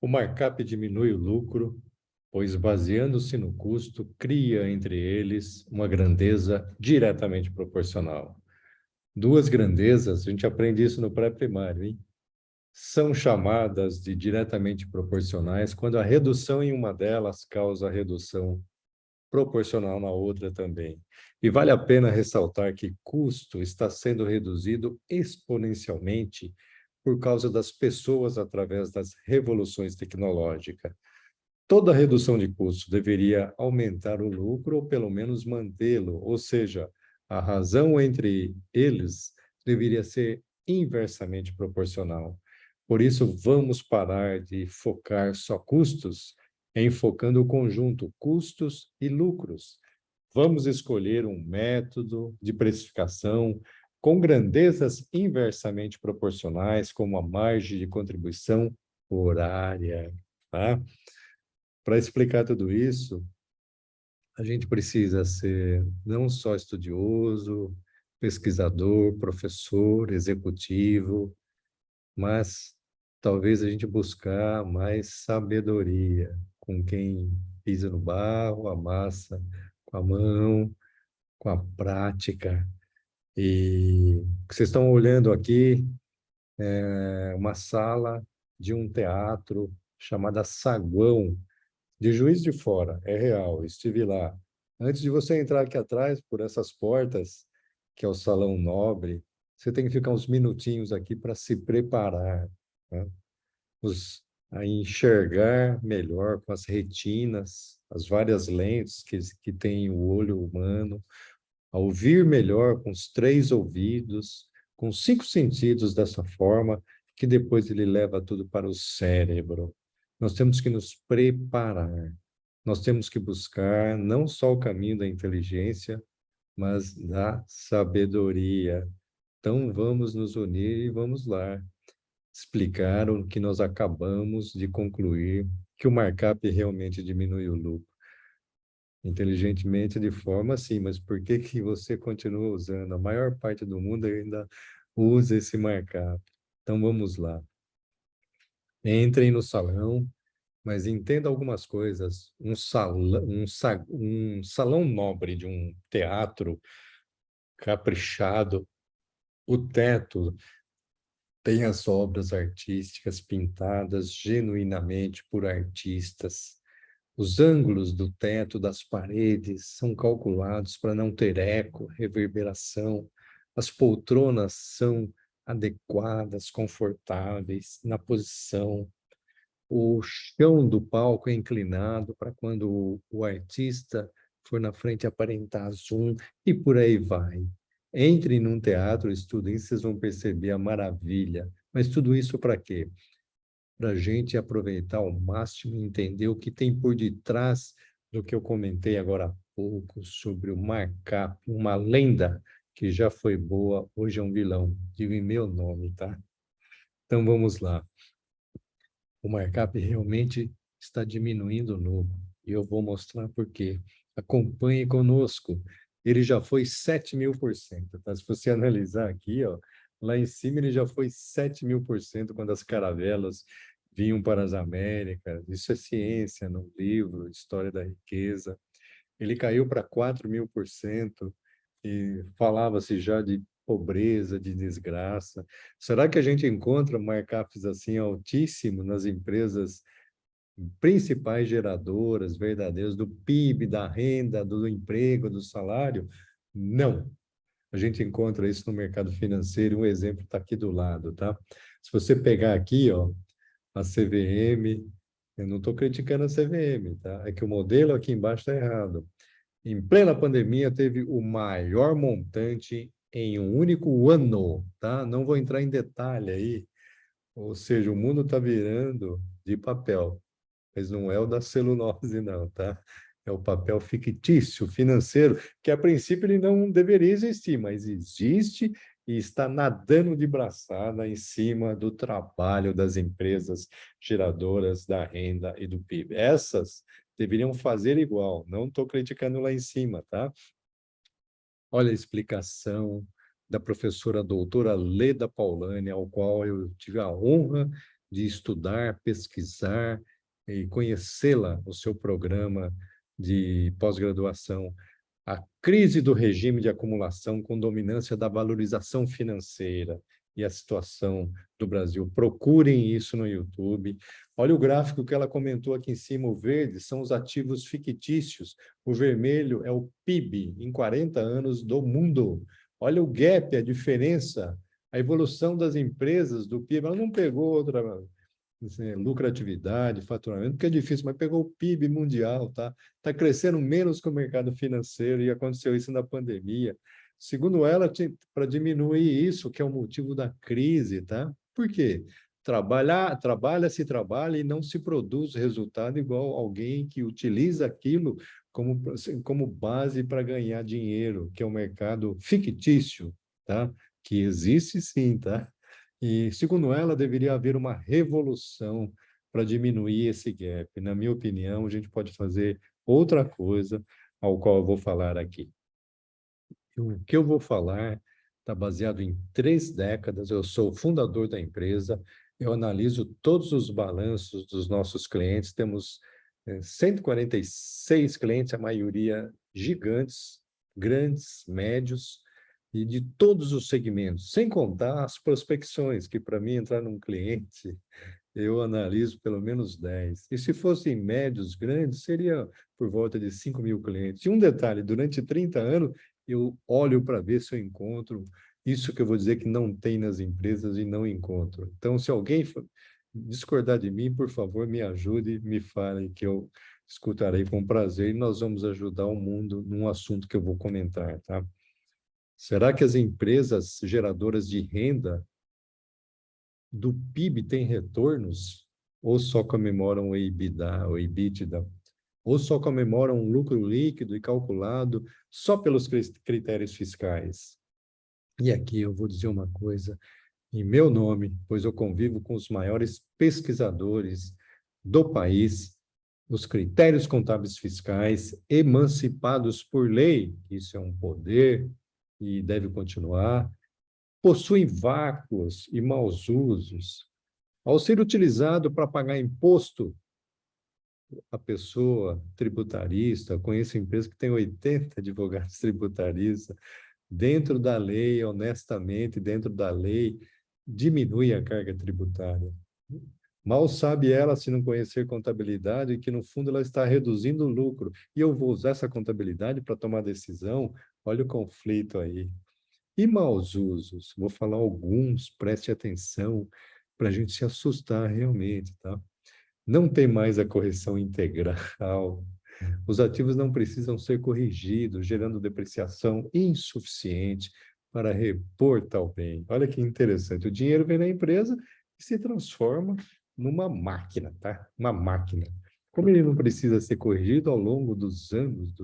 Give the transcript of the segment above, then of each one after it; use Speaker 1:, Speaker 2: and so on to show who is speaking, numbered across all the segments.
Speaker 1: O markup diminui o lucro, pois, baseando-se no custo, cria entre eles uma grandeza diretamente proporcional. Duas grandezas, a gente aprende isso no pré-primário, hein? São chamadas de diretamente proporcionais quando a redução em uma delas causa a redução proporcional na outra também. E vale a pena ressaltar que custo está sendo reduzido exponencialmente por causa das pessoas através das revoluções tecnológicas. Toda redução de custo deveria aumentar o lucro ou pelo menos mantê-lo, ou seja, a razão entre eles deveria ser inversamente proporcional. Por isso, vamos parar de focar só custos, enfocando o conjunto custos e lucros. Vamos escolher um método de precificação com grandezas inversamente proporcionais, como a margem de contribuição horária, tá? Para explicar tudo isso, a gente precisa ser não só estudioso, pesquisador, professor, executivo, mas talvez a gente buscar mais sabedoria com quem pisa no barro, amassa com a mão, com a prática. E o que vocês estão olhando aqui é uma sala de um teatro chamada Saguão, de Juiz de Fora, é real, estive lá. Antes de você entrar aqui atrás, por essas portas, que é o Salão Nobre, você tem que ficar uns minutinhos aqui para se preparar, né? A enxergar melhor com as retinas, as várias lentes que tem o olho humano, a ouvir melhor com os três ouvidos, com os cinco sentidos dessa forma, que depois ele leva tudo para o cérebro. Nós temos que nos preparar. Nós temos que buscar não só o caminho da inteligência, mas da sabedoria. Então, vamos nos unir e vamos lá explicar o que nós acabamos de concluir, que o markup realmente diminui o lucro. Inteligentemente de forma assim, mas por que que você continua usando? A maior parte do mundo ainda usa esse markup. Então, vamos lá. Entrem no salão, mas entenda algumas coisas. Um salão nobre de um teatro caprichado, o teto tem as obras artísticas pintadas genuinamente por artistas. Os ângulos do teto, das paredes, são calculados para não ter eco, reverberação. As poltronas são adequadas, confortáveis, na posição. O chão do palco é inclinado para quando o artista for na frente aparentar zoom e por aí vai. Entre num teatro, estudem, vocês vão perceber a maravilha. Mas tudo isso para quê? Para a gente aproveitar ao máximo e entender o que tem por detrás do que eu comentei agora há pouco sobre o markup, uma lenda que já foi boa, hoje é um vilão. Digo em meu nome, tá? Então vamos lá. O markup realmente está diminuindo o lucro. E eu vou mostrar por quê. Acompanhe conosco. Ele já foi 7.000%. Tá? Se você analisar aqui, ó, lá em cima ele já foi 7.000% quando as caravelas vinham para as Américas. Isso é ciência no livro, História da Riqueza. Ele caiu para 4.000% e falava-se já de pobreza, de desgraça. Será que a gente encontra markups assim altíssimos nas empresas principais geradoras verdadeiras do PIB, da renda, do emprego, do salário? Não. A gente encontra isso no mercado financeiro, um exemplo está aqui do lado, tá? Se você pegar aqui, ó, a CVM, eu não estou criticando a CVM, tá? É que o modelo aqui embaixo está errado. Em plena pandemia, teve o maior montante em um único ano, tá? Não vou entrar em detalhe aí, ou seja, o mundo está virando de papel, mas não é o da celulose, não, tá? É o papel fictício financeiro, que a princípio ele não deveria existir, mas existe e está nadando de braçada em cima do trabalho das empresas geradoras da renda e do PIB. Essas deveriam fazer igual, não estou criticando lá em cima, tá? Olha a explicação da professora doutora Leda Paulani, ao qual eu tive a honra de estudar, pesquisar e conhecê-la, o seu programa de pós-graduação. A crise do regime de acumulação com dominância da valorização financeira e a situação do Brasil. Procurem isso no YouTube. Olha o gráfico que ela comentou aqui em cima, o verde são os ativos fictícios, o vermelho é o PIB em 40 anos do mundo. Olha o gap, a diferença, a evolução das empresas do PIB. Ela não pegou outra assim, lucratividade, faturamento, porque é difícil, mas pegou o PIB mundial, tá? Está crescendo menos que o mercado financeiro e aconteceu isso na pandemia. Segundo ela, para diminuir isso, que é o motivo da crise, tá? Por quê? Se trabalha e não se produz resultado igual alguém que utiliza aquilo como base para ganhar dinheiro, que é o mercado fictício, tá? Que existe sim, tá? E, segundo ela, deveria haver uma revolução para diminuir esse gap. Na minha opinião, a gente pode fazer outra coisa, ao qual eu vou falar aqui. O que eu vou falar está baseado em 3 décadas. Eu sou o fundador da empresa, eu analiso todos os balanços dos nossos clientes. Temos 146 clientes, a maioria gigantes, grandes, médios, e de todos os segmentos, sem contar as prospecções, que para mim entrar num cliente, eu analiso pelo menos 10. E se fossem médios, grandes, seria por volta de 5 mil clientes. E um detalhe, durante 30 anos, eu olho para ver se eu encontro isso que eu vou dizer que não tem nas empresas e não encontro. Então, se alguém discordar de mim, por favor, me ajude, me fale, que eu escutarei com prazer e nós vamos ajudar o mundo num assunto que eu vou comentar, tá? Será que as empresas geradoras de renda do PIB têm retornos? Ou só comemoram o EBITDA, o EBITDA? Ou só comemoram um lucro líquido e calculado só pelos critérios fiscais? E aqui eu vou dizer uma coisa em meu nome, pois eu convivo com os maiores pesquisadores do país, os critérios contábeis fiscais emancipados por lei, isso é um poder e deve continuar, possuem vácuos e maus usos. Ao ser utilizado para pagar imposto, a pessoa tributarista, conheço empresa que tem 80 advogados tributaristas, dentro da lei, honestamente, dentro da lei, diminui a carga tributária. Mal sabe ela, se não conhecer contabilidade, que no fundo ela está reduzindo o lucro. E eu vou usar essa contabilidade para tomar decisão. Olha o conflito aí. E maus usos? Vou falar alguns, preste atenção, para a gente se assustar realmente, tá? Não tem mais a correção integral. Os ativos não precisam ser corrigidos, gerando depreciação insuficiente para repor tal bem. Olha que interessante. O dinheiro vem na empresa e se transforma numa máquina, tá? Uma máquina. Como ele não precisa ser corrigido ao longo dos anos,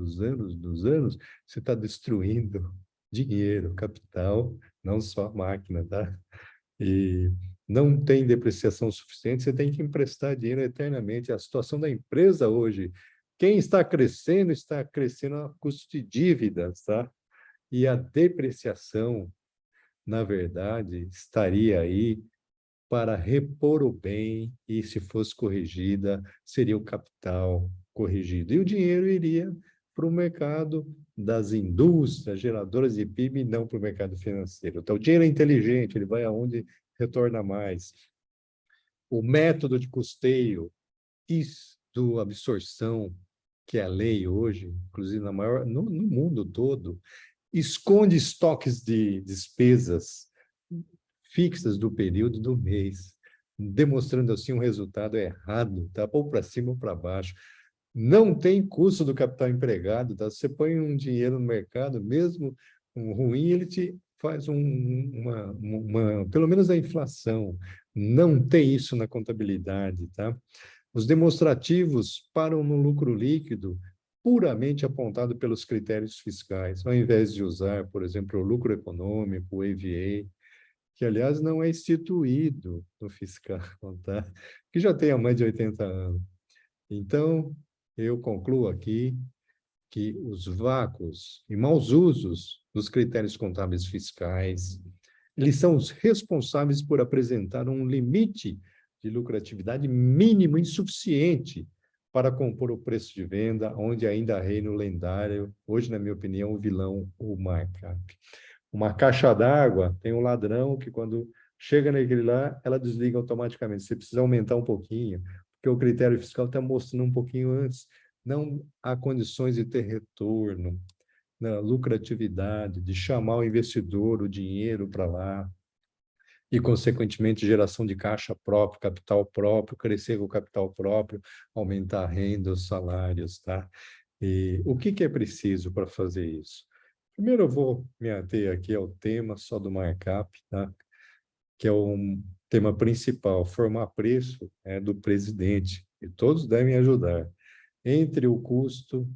Speaker 1: você está destruindo dinheiro, capital, não só a máquina, tá? E não tem depreciação suficiente, você tem que emprestar dinheiro eternamente. A situação da empresa hoje, quem está crescendo a custo de dívidas, tá? E a depreciação, na verdade, estaria aí para repor o bem e, se fosse corrigida, seria o capital corrigido. E o dinheiro iria para o mercado das indústrias geradoras de PIB e não para o mercado financeiro. Então, o dinheiro é inteligente, ele vai aonde retorna mais. O método de custeio e do absorção, que é a lei hoje, inclusive no mundo todo, esconde estoques de despesas fixas do período do mês, demonstrando assim um resultado errado, tá? Ou para cima ou para baixo. Não tem custo do capital empregado, tá? Você põe um dinheiro no mercado, mesmo um ruim, ele te faz pelo menos a inflação. Não tem isso na contabilidade, tá? Os demonstrativos param no lucro líquido puramente apontado pelos critérios fiscais, ao invés de usar, por exemplo, o lucro econômico, o EVA, que, aliás, não é instituído no fiscal, tá? Que já tem há mais de 80 anos. Então, eu concluo aqui que os vácuos e maus usos dos critérios contábeis fiscais, eles são os responsáveis por apresentar um limite de lucratividade mínimo, insuficiente para compor o preço de venda, onde ainda reina o lendário, hoje, na minha opinião, o vilão, o markup. Uma caixa d'água tem um ladrão que, quando chega naquele lá, ela desliga automaticamente. Você precisa aumentar um pouquinho, porque o critério fiscal está mostrando um pouquinho antes. Não há condições de ter retorno, na lucratividade, de chamar o investidor, o dinheiro para lá, e, consequentemente, geração de caixa próprio, capital próprio, crescer com o capital próprio, aumentar a renda, os salários, tá? E o que é preciso para fazer isso? Primeiro, eu vou me ater aqui ao tema só do markup, tá? Que é um tema principal. Formar preço é do presidente, e todos devem ajudar. Entre o custo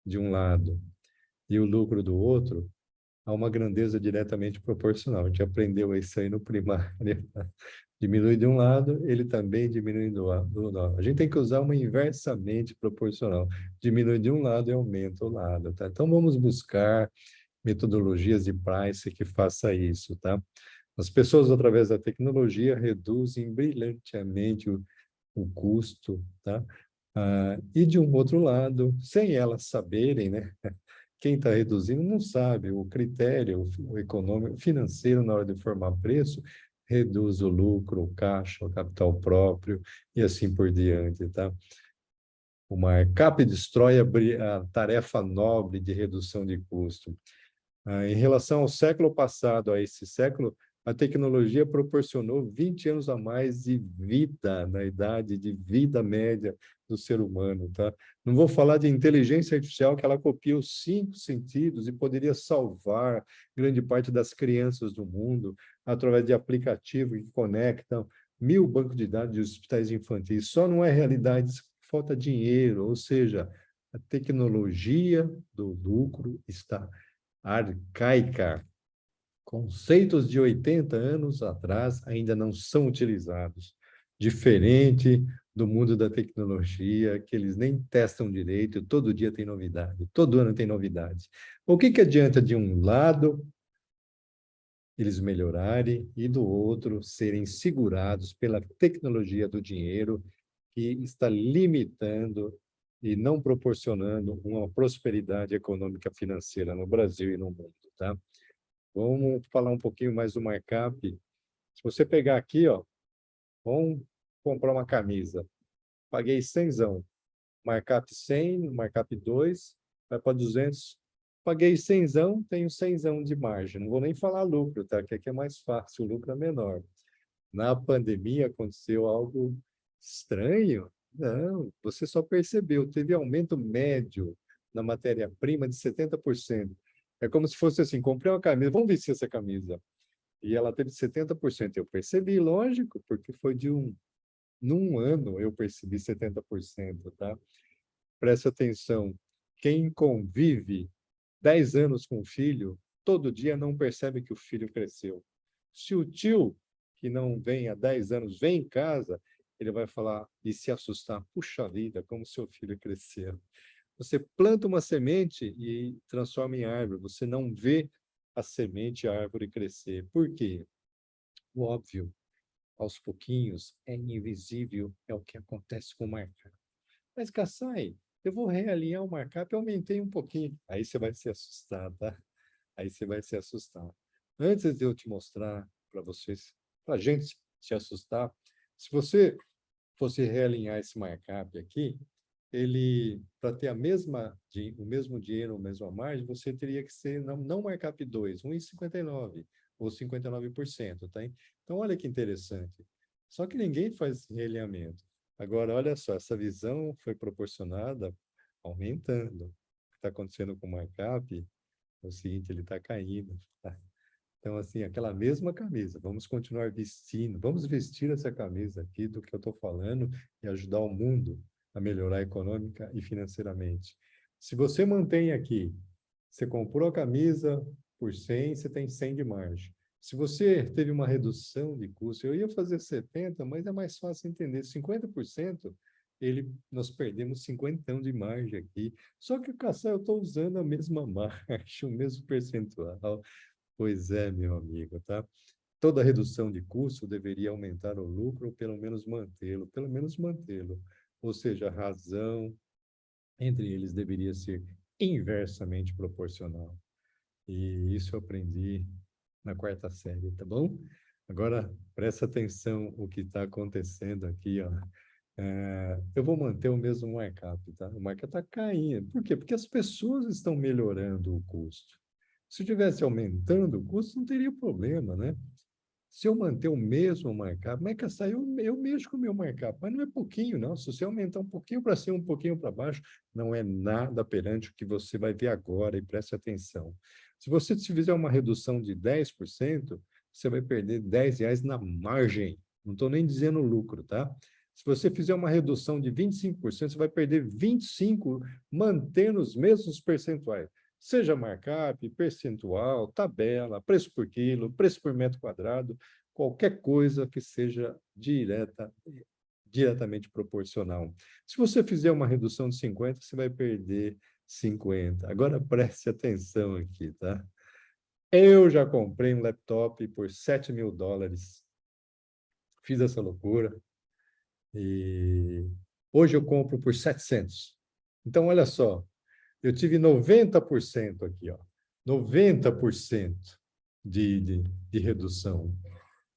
Speaker 1: de um lado e o lucro do outro, há uma grandeza diretamente proporcional. A gente aprendeu isso aí no primário. Diminui de um lado, ele também diminui do outro. A gente tem que usar uma inversamente proporcional. Diminui de um lado e aumenta o lado, tá? Então, vamos buscar metodologias de price que faça isso, tá? As pessoas, através da tecnologia, reduzem brilhantemente o custo, tá? E, de um outro lado, sem elas saberem, né? Quem está reduzindo não sabe o critério o econômico, financeiro, na hora de formar preço, reduz o lucro, o caixa, o capital próprio e assim por diante, tá? O markup destrói a tarefa nobre de redução de custo. Em relação ao século passado, a esse século, a tecnologia proporcionou 20 anos a mais de vida, na idade de vida média do ser humano, tá? Não vou falar de inteligência artificial, que ela copia os 5 sentidos e poderia salvar grande parte das crianças do mundo através de aplicativos que conectam 1000 bancos de dados de hospitais infantis. Só não é realidade, falta dinheiro, ou seja, a tecnologia do lucro está arcaica. Conceitos de 80 anos atrás ainda não são utilizados. Diferente do mundo da tecnologia, que eles nem testam direito, todo dia tem novidade, todo ano tem novidade. O que adianta, de um lado, eles melhorarem e, do outro, serem segurados pela tecnologia do dinheiro, que está limitando e não proporcionando uma prosperidade econômica financeira no Brasil e no mundo, tá? Vamos falar um pouquinho mais do markup. Se você pegar aqui, ó, vamos comprar uma camisa. Paguei 100, markup 100, markup 2, vai para 200. Paguei 100, tenho 100 de margem. Não vou nem falar lucro, tá? Que aqui é mais fácil, o lucro é menor. Na pandemia aconteceu algo estranho? Não, você só percebeu, teve aumento médio na matéria-prima de 70%. É como se fosse assim, comprei uma camisa, vamos vestir essa camisa. E ela teve 70%. Eu percebi, lógico, porque foi num ano eu percebi 70%, tá? Presta atenção, quem convive 10 anos com o filho, todo dia não percebe que o filho cresceu. Se o tio, que não vem há 10 anos, vem em casa, ele vai falar e se assustar, puxa vida, como seu filho cresceu. Você planta uma semente e transforma em árvore, você não vê a semente e a árvore crescer. Por quê? O óbvio, aos pouquinhos, é invisível, é o que acontece com o markup. Mas, Kassai, eu vou realinhar o markup e aumentei um pouquinho. Aí você vai se assustar, tá? Aí você vai se assustar. Antes de eu te mostrar para vocês, para a gente se assustar, se você fosse realinhar esse markup aqui, ele, para ter o mesmo dinheiro, a mesma margem, você teria que ser não markup 2, 1,59 ou 59%, tá? Então, olha que interessante. Só que ninguém faz realinhamento. Agora, olha só, essa visão foi proporcionada aumentando. O que está acontecendo com o markup é o seguinte, ele está caindo, tá? Então, assim, aquela mesma camisa, vamos continuar vestindo, vamos vestir essa camisa aqui do que eu estou falando e ajudar o mundo a melhorar econômica e financeiramente. Se você mantém aqui, você comprou a camisa por 100, você tem 100 de margem. Se você teve uma redução de custo, eu ia fazer 70, mas é mais fácil entender, 50%, nós perdemos 50 de margem aqui. Só que, Cassel, eu estou usando a mesma margem, o mesmo percentual. Pois é, meu amigo, tá? toda redução de custo deveria aumentar o lucro ou pelo menos mantê-lo. Ou seja, a razão entre eles deveria ser inversamente proporcional. E isso eu aprendi na quarta série, tá bom? Agora, presta atenção o que está acontecendo aqui, ó. Eu vou manter o mesmo markup, tá? O markup está caindo. Por quê? Porque as pessoas estão melhorando o custo. Se eu estivesse aumentando o custo, não teria problema, né? Se eu manter o mesmo markup, mas que eu mexo com o meu markup, mas não é pouquinho, não. Se você aumentar um pouquinho para cima, um pouquinho para baixo, não é nada perante o que você vai ver agora, e preste atenção. Se você fizer uma redução de 10%, você vai perder R$ 10 na margem. Não estou nem dizendo lucro, tá? Se você fizer uma redução de 25%, você vai perder 25% mantendo os mesmos percentuais. Seja markup, percentual, tabela, preço por quilo, preço por metro quadrado, qualquer coisa que seja diretamente proporcional. Se você fizer uma redução de 50, você vai perder 50. Agora preste atenção aqui, tá? Eu já comprei um laptop por US$ 7.000. Fiz essa loucura e hoje eu compro por 700. Então, olha só, eu tive 90% aqui, ó. 90% de redução.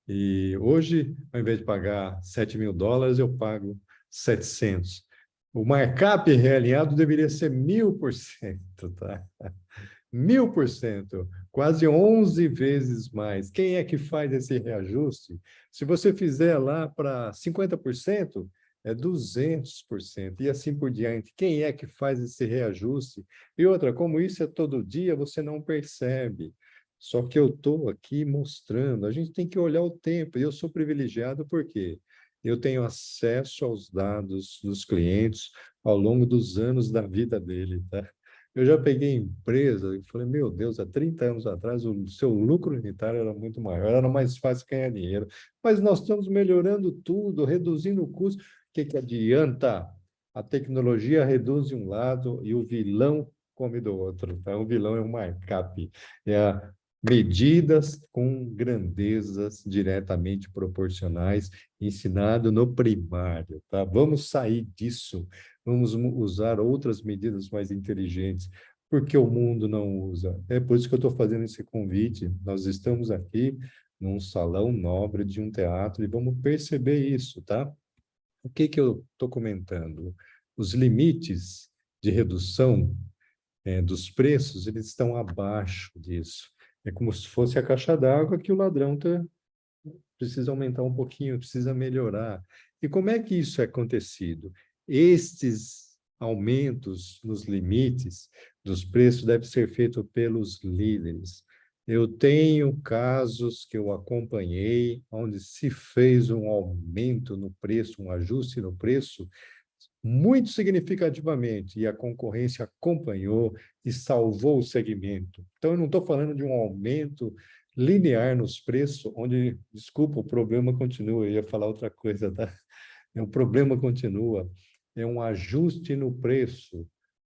Speaker 1: E hoje, ao invés de pagar US$ 7.000, eu pago 700. O markup realinhado deveria ser 1.000%, tá? 1.000%, quase 11 vezes mais. Quem é que faz esse reajuste? Se você fizer lá para 50%, é 200%, e assim por diante. Quem é que faz esse reajuste? E outra, como isso é todo dia, você não percebe. Só que eu estou aqui mostrando, a gente tem que olhar o tempo, e eu sou privilegiado porque eu tenho acesso aos dados dos clientes ao longo dos anos da vida dele, tá? Eu já peguei empresa e falei, meu Deus, há 30 anos atrás o seu lucro unitário era muito maior, era mais fácil ganhar dinheiro. Mas nós estamos melhorando tudo, reduzindo o custo. O que adianta? A tecnologia reduz de um lado e o vilão come do outro. Então, o vilão é um markup. É medidas com grandezas diretamente proporcionais, ensinado no primário. Tá? Vamos sair disso. Vamos usar outras medidas mais inteligentes, porque o mundo não usa. É por isso que eu estou fazendo esse convite. Nós estamos aqui num salão nobre de um teatro e vamos perceber isso, tá? O que eu estou comentando? Os limites de redução dos preços, eles estão abaixo disso. É como se fosse a caixa d'água que o ladrão precisa aumentar um pouquinho, precisa melhorar. E como é que isso é acontecido? Estes aumentos nos limites dos preços devem ser feitos pelos líderes. Eu tenho casos que eu acompanhei, onde se fez um aumento no preço, um ajuste no preço, muito significativamente, e a concorrência acompanhou e salvou o segmento. Então, eu não estou falando de um aumento linear nos preços, onde, desculpa, o problema continua, eu ia falar outra coisa, tá? O problema continua, é um ajuste no preço,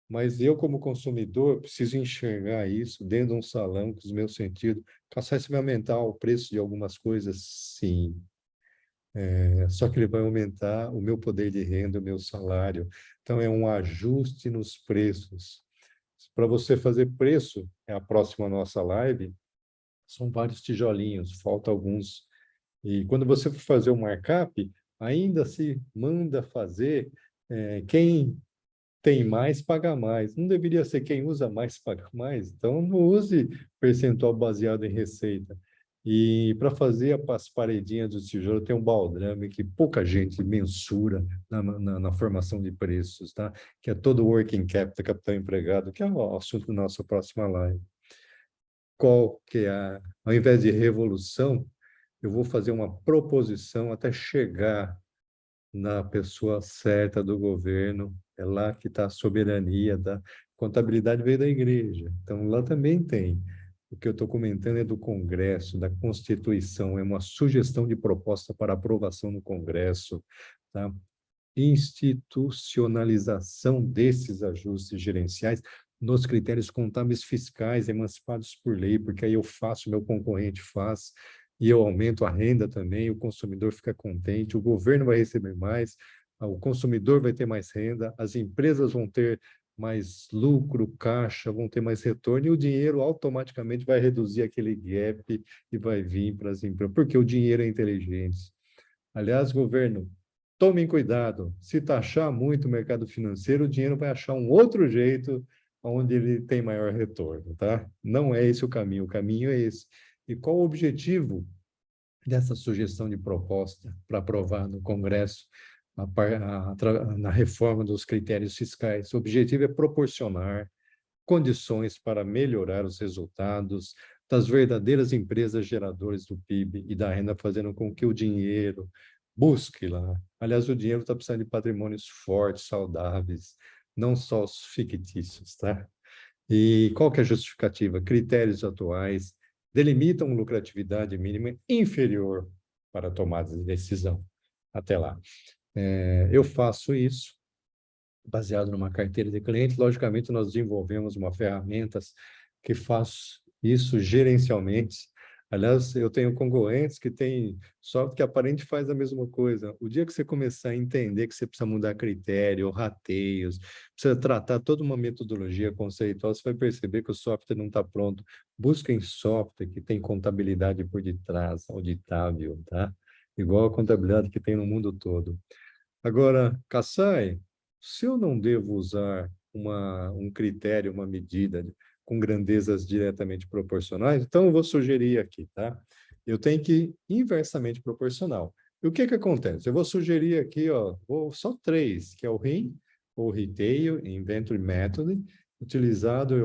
Speaker 1: mas eu, como consumidor, preciso enxergar isso dentro de um salão com os meus sentidos. Caçar se vai aumentar o preço de algumas coisas, sim. Só que ele vai aumentar o meu poder de renda, o meu salário. Então, é um ajuste nos preços. Para você fazer preço, é a próxima nossa live, são vários tijolinhos, falta alguns. E quando você for fazer o markup, ainda se manda fazer quem tem mais, paga mais. Não deveria ser quem usa mais, paga mais. Então, não use percentual baseado em receita. E para fazer as paredinhas do tijolo, tem um baldrame que pouca gente mensura na formação de preços, tá? Que é todo o working capital, capital empregado, que é o assunto da nossa próxima live. Qual que é ao invés de revolução, eu vou fazer uma proposição até chegar na pessoa certa do governo, é lá que está a soberania da contabilidade veio da igreja. Então, lá também tem. O que eu estou comentando é do Congresso, da Constituição, é uma sugestão de proposta para aprovação no Congresso, tá? Institucionalização desses ajustes gerenciais nos critérios contábeis fiscais emancipados por lei, porque aí eu faço, meu concorrente faz, e eu aumento a renda também, o consumidor fica contente, o governo vai receber mais, o consumidor vai ter mais renda, as empresas vão ter mais lucro, caixa, vão ter mais retorno, e o dinheiro automaticamente vai reduzir aquele gap e vai vir para as empresas, porque o dinheiro é inteligente. Aliás, governo, tomem cuidado. Se taxar muito o mercado financeiro, o dinheiro vai achar um outro jeito onde ele tem maior retorno, tá? Não é esse o caminho é esse. E qual o objetivo dessa sugestão de proposta para aprovar no Congresso na reforma dos critérios fiscais? O objetivo é proporcionar condições para melhorar os resultados das verdadeiras empresas geradoras do PIB e da renda, fazendo com que o dinheiro busque lá. Aliás, o dinheiro está precisando de patrimônios fortes, saudáveis, não só os fictícios, tá? E qual que é a justificativa? Critérios atuais delimitam lucratividade mínima inferior para a tomada de decisão. Até lá. Eu faço isso baseado numa carteira de clientes. Logicamente, nós desenvolvemos uma ferramenta que faz isso gerencialmente. Aliás, eu tenho concorrentes que têm software que aparente faz a mesma coisa. O dia que você começar a entender que você precisa mudar critério, rateios, precisa tratar toda uma metodologia conceitual, você vai perceber que o software não está pronto. Busquem software que tem contabilidade por detrás, auditável, tá? Igual a contabilidade que tem no mundo todo. Agora, Kassai, se eu não devo usar um critério, uma medida com grandezas diretamente proporcionais, então eu vou sugerir aqui, tá? Eu tenho que ir inversamente proporcional. E o que que acontece? Eu vou sugerir aqui, ó, só três, que é o RIM, ou Retail Inventory Method, utilizado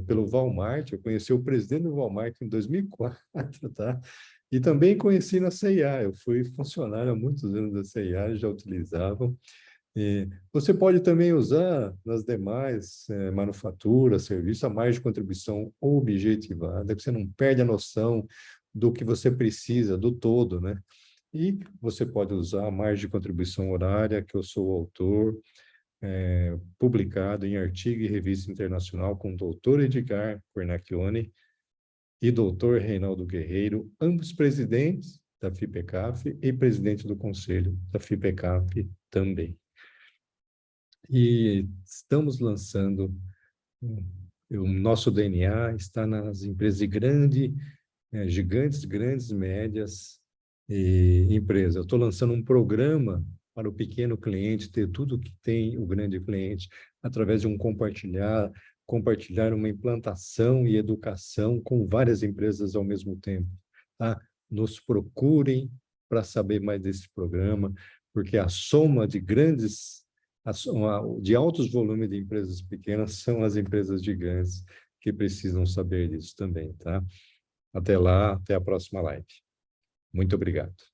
Speaker 1: pelo Walmart. Eu conheci o presidente do Walmart em 2004, tá? E também conheci na CIA, eu fui funcionário há muitos anos da CIA, já utilizavam. E você pode também usar nas demais manufaturas, serviços, a margem de contribuição objetivada, que você não perde a noção do que você precisa, do todo, né? E você pode usar a margem de contribuição horária, que eu sou o autor, publicado em artigo e revista internacional com o doutor Edgar Cornacchione e doutor Reinaldo Guerreiro, ambos presidentes da FIPECAF e presidente do conselho da FIPECAF também. E estamos lançando, o nosso DNA está nas empresas de gigantes, grandes, médias e empresas. Eu estou lançando um programa para o pequeno cliente ter tudo que tem o grande cliente através de compartilhar uma implantação e educação com várias empresas ao mesmo tempo, tá? Nos procurem para saber mais desse programa, porque a soma de de altos volumes de empresas pequenas são as empresas gigantes que precisam saber disso também, tá? Até lá, até a próxima live. Muito obrigado.